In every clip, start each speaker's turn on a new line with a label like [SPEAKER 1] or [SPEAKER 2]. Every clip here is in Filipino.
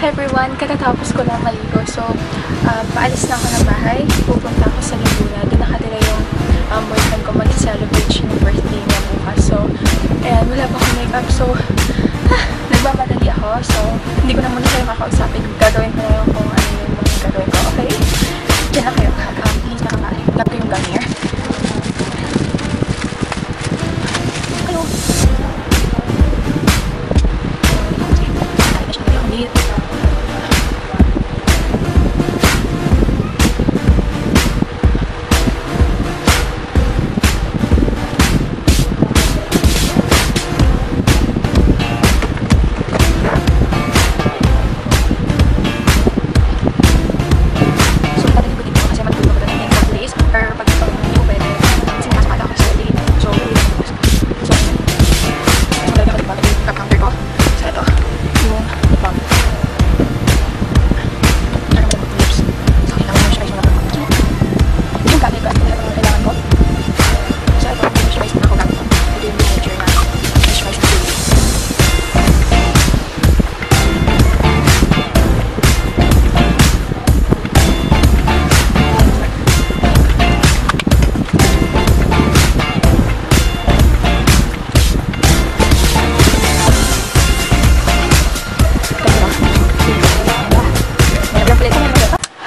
[SPEAKER 1] Hi everyone! Katatapos ko lang maligo. So, paalis na ako ng bahay. Pupunta ako sa Laguna. Doon nakatira yung boyfriend ko mag-celebrate siya ng birthday niya bukas. So, ayan, wala pa akong makeup. So, nagmamadali ako. So, hindi ko na muna kayo kakausapin. Gagawin ko na yung kung ano yung mga gagawin ko. Okay? Diyan na kayo. Please nakakain. Love ko yung ganyer. Hello!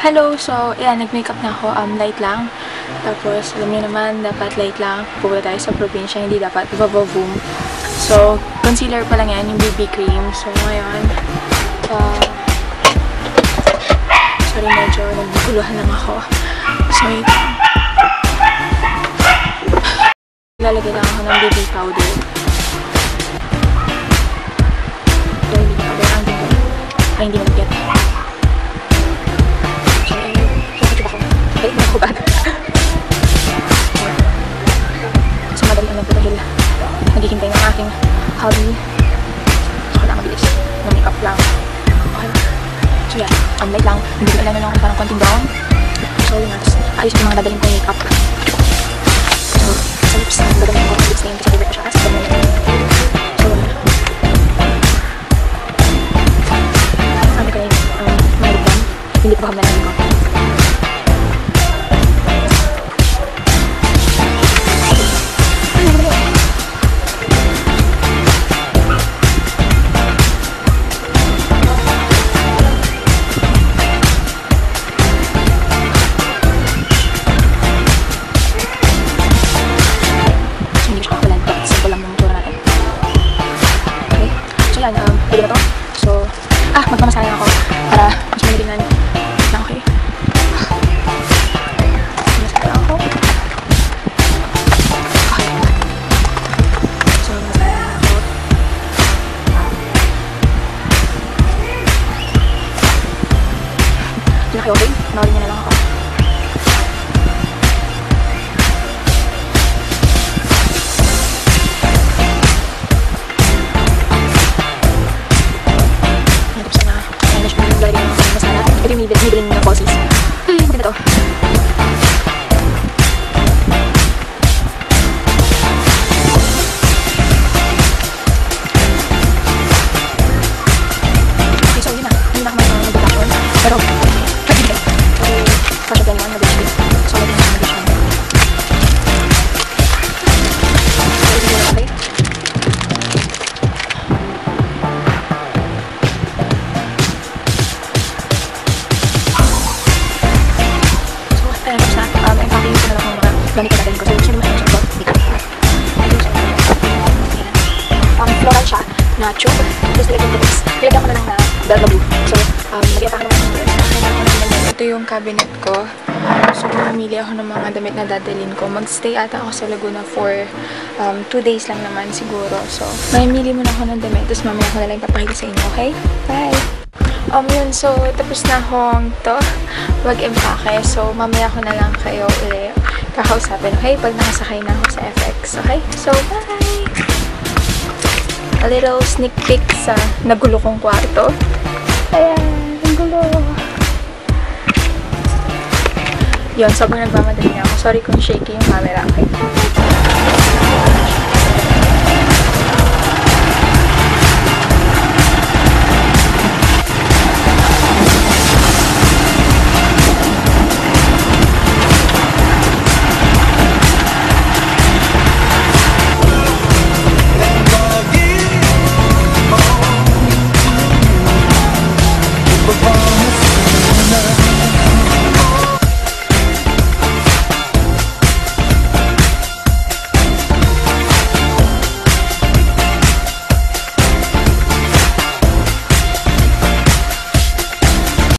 [SPEAKER 1] Hello! So, ayan, nag-makeup na ako. Light lang. Tapos, alam niyo naman, dapat light lang. Pupunta tayo sa probinsya, hindi dapat boom. So, concealer pa lang yan, yung BB cream. So, ngayon, sorry, medyo naguguluhan lang ako. So, wait. Lalagay lang ako ng BB powder. Ito, hindi powder. Ay, hindi nag-get. Nakahubad. So, madali lang dahil naghihintay ng aking hobby. So, kailangan mabilis. Mag-makeup lang. Okay lang. So, yan. Light lang. Hindi ko alam na lang kung parang konting brown. So, yun na. Tapos, ayos ko yung mga dadaling kong makeup. So, sa lips, dadalhin ko yung lips na yun kasi favorite ko siya. So, yun na. Sabi ko na yun, mga lip balm. Hindi ko baham na lang ko. Pwede ba to? So, magmamasahe ako para mas manilingan na okay. Masahe ako. Okay. So, masahe ako. Hindi na kayo okay? Nawalin niya na lang ako. Ito yung nibilin ng bosses. Ay, maganda to. Okay, so yun na. Hindi na kami mag-fashion. Pero, nag-ibig. Fashion plan 1, nag-ibig. So, nag-ibig na nag-ibig. So, ito yung okay. Ganito natin ko. So, sino naman siya ito? Floral siya na tube. Tapos nilagyan ko lips. Nilagyan ko na lang na Belgaboo. So, nag-iapa ka naman. Ito yung cabinet ko. So, pumili ako ng mga damit na dadalhin ko. Mag-stay ata ako sa Laguna for 2 days lang naman siguro. So, mamili muna ako ng damit. Tapos mamaya ako na lang ipapakita sa inyo. Okay? Bye! Yun. So, tapos na akong to. Mag-empake. So, mamaya ko na lang kayo ulit kakausapin, okay? Pag nakasakay na ako sa FX, okay? So, bye! A little sneak peek sa nagulo kong kwarto. Ayan, ang gulo. Yun, sobrang nagmamadali na ako. Sorry kung shaky yung camera, okay?